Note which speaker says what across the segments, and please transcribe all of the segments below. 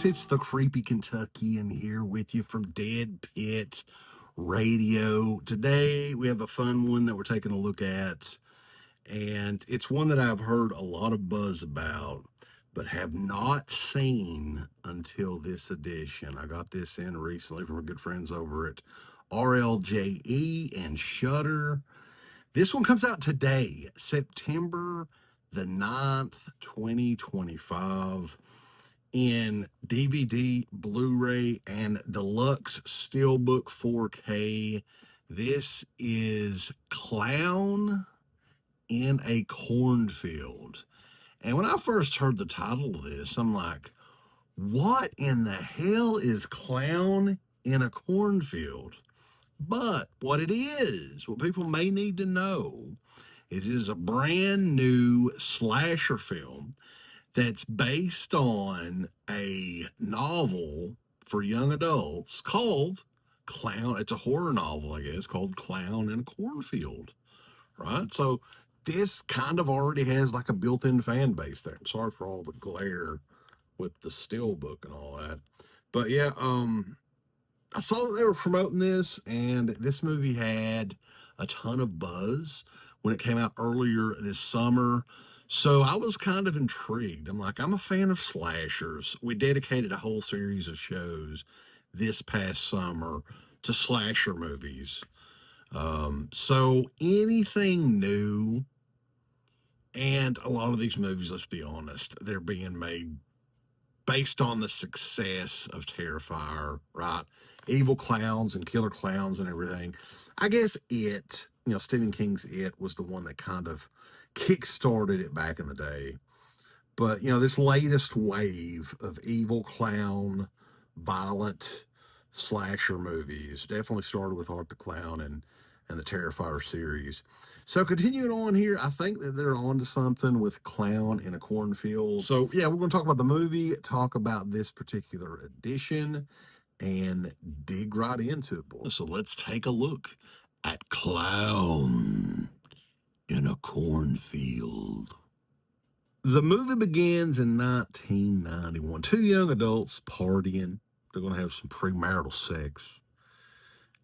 Speaker 1: folks, it's the Creepy Kentuckian here with you from DEADPIT Radio. Today we have a fun one that we're taking a look at, and it's one that I've heard a lot of buzz about, but have not seen until this edition. I got this in recently from our good friends over at RLJE and Shudder. This one comes out today, September the 9th, 2025. In DVD, Blu-ray, and deluxe Steelbook 4K. This is Clown in a Cornfield. And when I first heard the title of this, I'm like, what in the hell is Clown in a Cornfield? But what it is, what people may need to know, is it is a brand new slasher film that's based on a novel for young adults called Clown. It's a horror novel, I guess, called Clown in a Cornfield, right? So this kind of already has like a built-in fan base there. I'm sorry for all the glare with the Steelbook and all that. But yeah, I saw that they were promoting this, and this movie had a ton of buzz when it came out earlier this summer. So I was kind of intrigued. I'm like, I'm a fan of slashers. We dedicated a whole series of shows this past summer to slasher movies. So anything new, and a lot of these movies, let's be honest, they're being made based on the success of Terrifier, right? Evil clowns and killer clowns and everything. I guess Stephen King's It was the one that kind of kick-started it back in the day. But, this latest wave of evil clown, violent slasher movies definitely started with Art the Clown and the Terrifier series. So continuing on here, I think that they're on to something with Clown in a Cornfield. So, yeah, we're going to talk about the movie, talk about this particular edition, and dig right into it, boys. So let's take a look at Clown in a Cornfield. The movie begins in 1991. Two young adults partying. They're going to have some premarital sex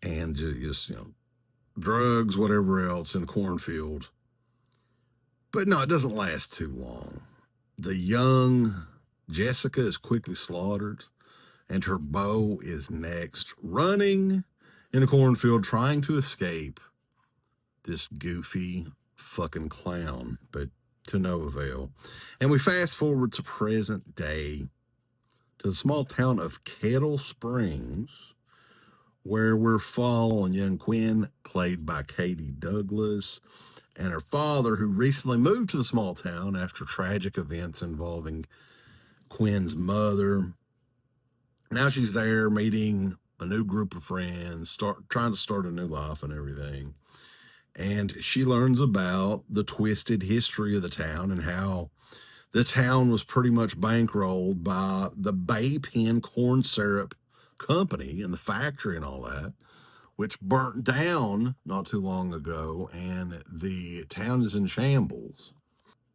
Speaker 1: and just drugs, whatever else, in a cornfield. But no, it doesn't last too long. The young Jessica is quickly slaughtered, and her beau is next, running in the cornfield, trying to escape this goofy fucking clown, but to no avail. And we fast forward to present day, to the small town of Kettle Springs, where we're following young Quinn, played by Katie Douglas, and her father, who recently moved to the small town after tragic events involving Quinn's mother. Now she's there meeting a new group of friends, trying to start a new life and everything. And she learns about the twisted history of the town and how the town was pretty much bankrolled by the Bay Pen corn syrup company and the factory and all that, which burnt down not too long ago, and the town is in shambles.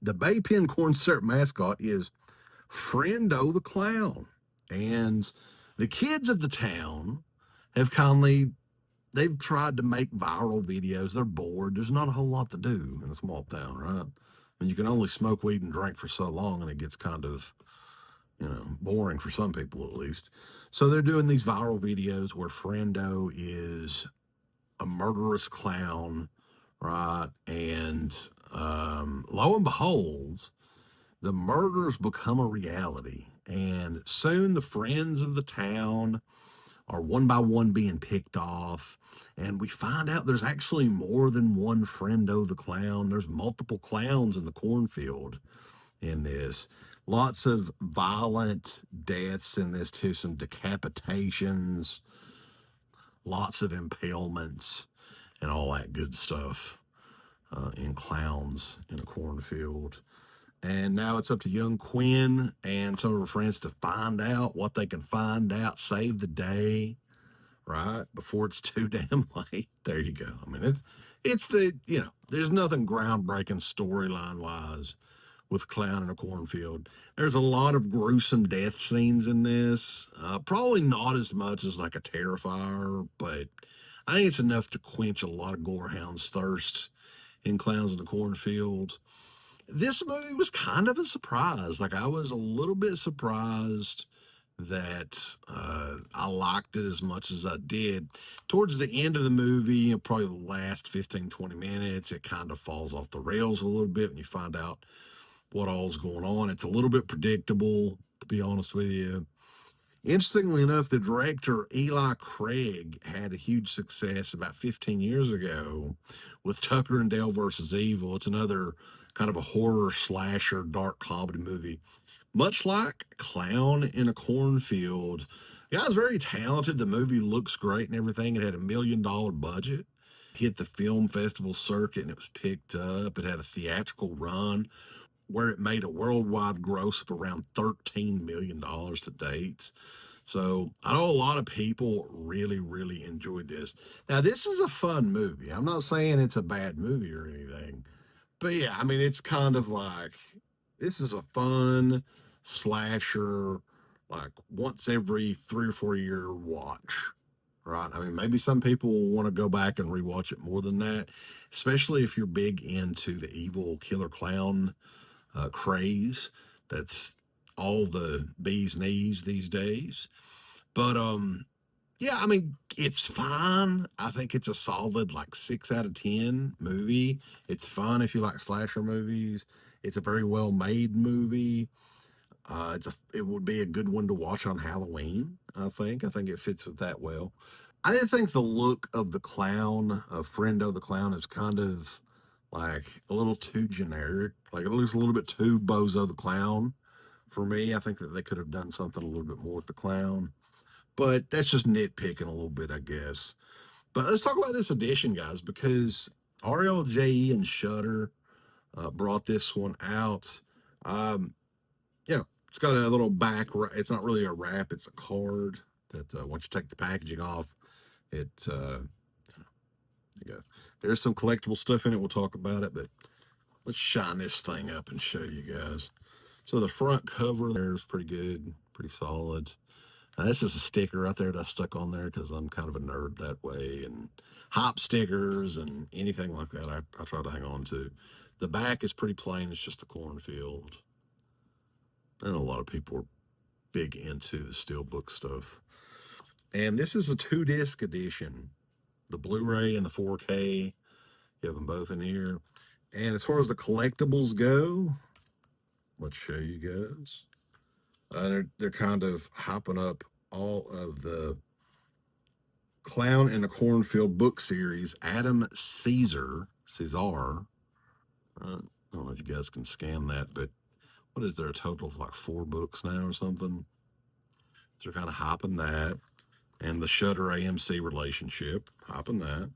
Speaker 1: The Bay Pen corn syrup mascot is Friendo the Clown, and the kids of the town have they've tried to make viral videos. They're bored. There's not a whole lot to do in a small town, right? And you can only smoke weed and drink for so long, and it gets kind of, boring for some people at least. So they're doing these viral videos where Friendo is a murderous clown, right? And lo and behold, the murders become a reality. And soon the friends of the town are one by one being picked off. And we find out there's actually more than one Friendo the Clown. There's multiple clowns in the cornfield in this. Lots of violent deaths in this too, some decapitations, lots of impalements, and all that good stuff in Clowns in a Cornfield. And now it's up to young Quinn and some of her friends to find out what they can find out, save the day, right? Before it's too damn late. There you go. I mean, it's there's nothing groundbreaking storyline-wise with Clown in a Cornfield. There's a lot of gruesome death scenes in this. Probably not as much as like a Terrifier, but I think it's enough to quench a lot of gorehounds' thirst in Clowns in a Cornfield. This movie was kind of a surprise. Like, I was a little bit surprised that I liked it as much as I did. Towards the end of the movie, probably the last 15, 20 minutes, it kind of falls off the rails a little bit when you find out what all's going on. It's a little bit predictable, to be honest with you. Interestingly enough, the director Eli Craig had a huge success about 15 years ago with Tucker and Dale versus Evil. It's another kind of a horror slasher dark comedy movie. Much like Clown in a Cornfield, the guy's very talented. The movie looks great and everything. It had $1 million budget. Hit the film festival circuit and it was picked up. It had a theatrical run where it made a worldwide gross of around $13 million to date. So I know a lot of people really, really enjoyed this. Now, this is a fun movie. I'm not saying it's a bad movie or anything, but yeah, I mean, it's kind of like this is a fun slasher, like once every 3 or 4 year watch, right? I mean, maybe some people will want to go back and rewatch it more than that, especially if you're big into the evil killer clown craze. That's all the bee's knees these days. But yeah, I mean, it's fine. I think it's a solid like 6 out of 10 movie. It's fun if you like slasher movies. It's a very well made movie. It would be a good one to watch on Halloween. I think it fits with that well. I didn't think the look of the clown, of Friendo the clown, is kind of like a little too generic. Like, it looks a little bit too Bozo the clown for me. I think that they could have done something a little bit more with the clown, but that's just nitpicking a little bit, I guess. But let's talk about this edition, guys, because RLJE and Shudder brought this one out. Yeah, it's got a little back. It's not really a wrap; it's a card that once you take the packaging off, it there you go. There's some collectible stuff in it. We'll talk about it, but let's shine this thing up and show you guys. So the front cover there is pretty good, pretty solid. This is a sticker right there that I stuck on there because I'm kind of a nerd that way. And hop stickers and anything like that, I try to hang on to. The back is pretty plain. It's just the cornfield. I know a lot of people are big into the Steelbook stuff. And this is a 2-disc edition. The Blu-ray and the 4K. You have them both in here. And as far as the collectibles go, let's show you guys. They're kind of hopping up all of the Clown in a Cornfield book series. Adam Caesar. I don't know if you guys can scan that, but what is there, a total of like 4 books now or something? So they're kind of hopping that. And the Shudder AMC relationship, hopping that.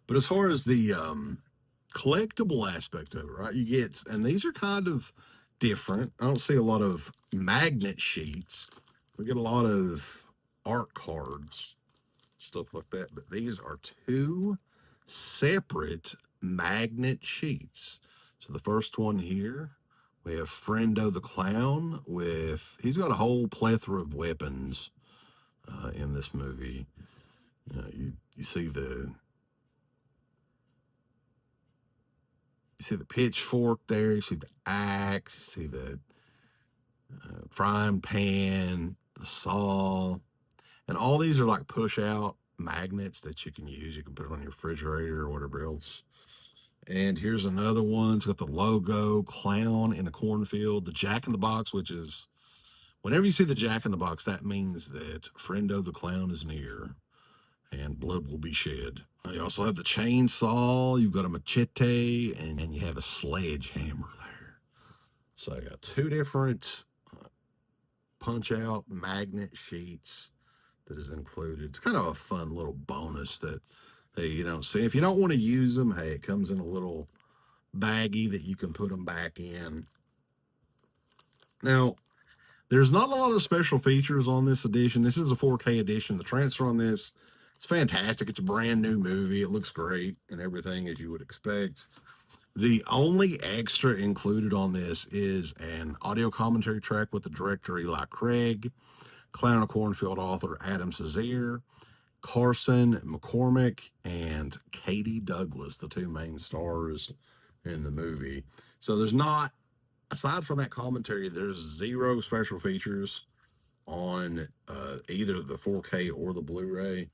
Speaker 1: But as far as the collectible aspect of it, right, you get, and these are kind of different. I don't see a lot of magnet sheets. We get a lot of art cards, stuff like that. But these are 2 separate magnet sheets. So the first one here, we have Friendo the Clown he's got a whole plethora of weapons in this movie. You see the pitchfork there, you see the axe, you see the frying pan, the saw, and all these are like push out magnets that you can use. You can put it on your refrigerator or whatever else. And here's another one. It's got the logo, Clown in a Cornfield, the Jack in the Box, which is, whenever you see the Jack in the Box, that means that Friendo the Clown is near and blood will be shed. You also have the chainsaw, you've got a machete, and you have a sledgehammer there. So I got 2 different punch out magnet sheets that is included. It's kind of a fun little bonus that, hey, you don't see. If you don't want to use them, hey, it comes in a little baggie that you can put them back in. Now, there's not a lot of special features on this edition. This is a 4K edition. The transfer on this, it's fantastic. It's a brand new movie. It looks great and everything as you would expect. The only extra included on this is an audio commentary track with the director Eli Craig, Clown in A Cornfield author Adam Cesare, Carson McCormick, and Katie Douglas, the two main stars in the movie. So there's not, aside from that commentary, there's zero special features on either the 4K or the Blu-ray.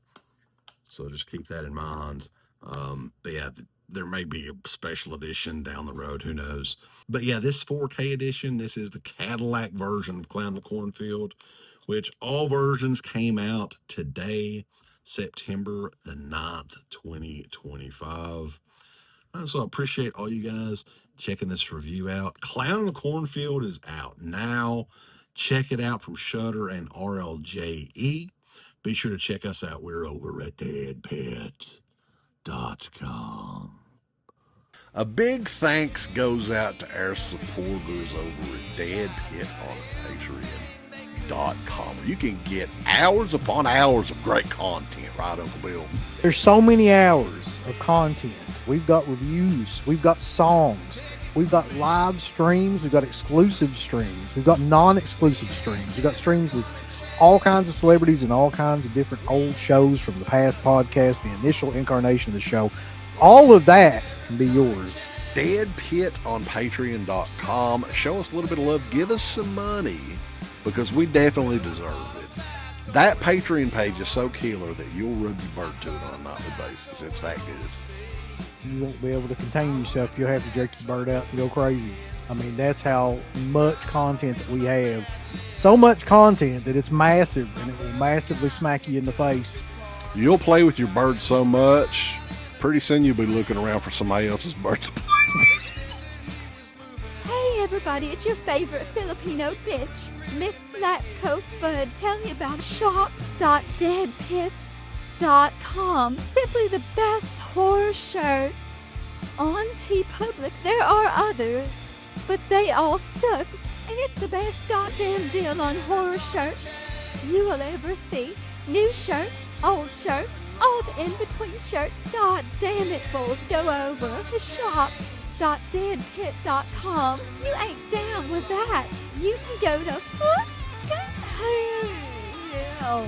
Speaker 1: So just keep that in mind. But yeah, there may be a special edition down the road. Who knows? But yeah, this 4K edition, this is the Cadillac version of Clown in the Cornfield, which all versions came out today, September the 9th, 2025. So I appreciate all you guys checking this review out. Clown in the Cornfield is out now. Check it out from Shudder and RLJE. Be sure to check us out. We're over at DEADPIT.com. A big thanks goes out to our supporters over at DEADPIT on Patreon.com. You can get hours upon hours of great content, right, Uncle Bill?
Speaker 2: There's so many hours of content. We've got reviews. We've got songs. We've got live streams. We've got exclusive streams. We've got non-exclusive streams. We've got streams with all kinds of celebrities and all kinds of different old shows from the past podcast, the initial incarnation of the show. All of that can be yours.
Speaker 1: DEADPIT on Patreon.com. Show us a little bit of love. Give us some money because we definitely deserve it. That Patreon page is so killer that you'll rub your bird to it on a nightly basis. It's that good.
Speaker 2: You won't be able to contain yourself. You'll have to jerk your bird out and go crazy. I mean, that's how much content that we have. So much content that it's massive, and it will massively smack you in the face.
Speaker 1: You'll play with your bird so much, pretty soon you'll be looking around for somebody else's bird to play with.
Speaker 3: Hey everybody, it's your favorite Filipino bitch, Miss Slapcoat Bud, telling you about shop.deadpit.com. Simply the best horror shirts. On TeePublic, there are others, but they all suck. And it's the best goddamn deal on horror shirts you will ever see. New shirts, old shirts, all the in-between shirts. God damn it, fools, go over to shop.deadpit.com. You ain't down with that. You can go to fucking hell.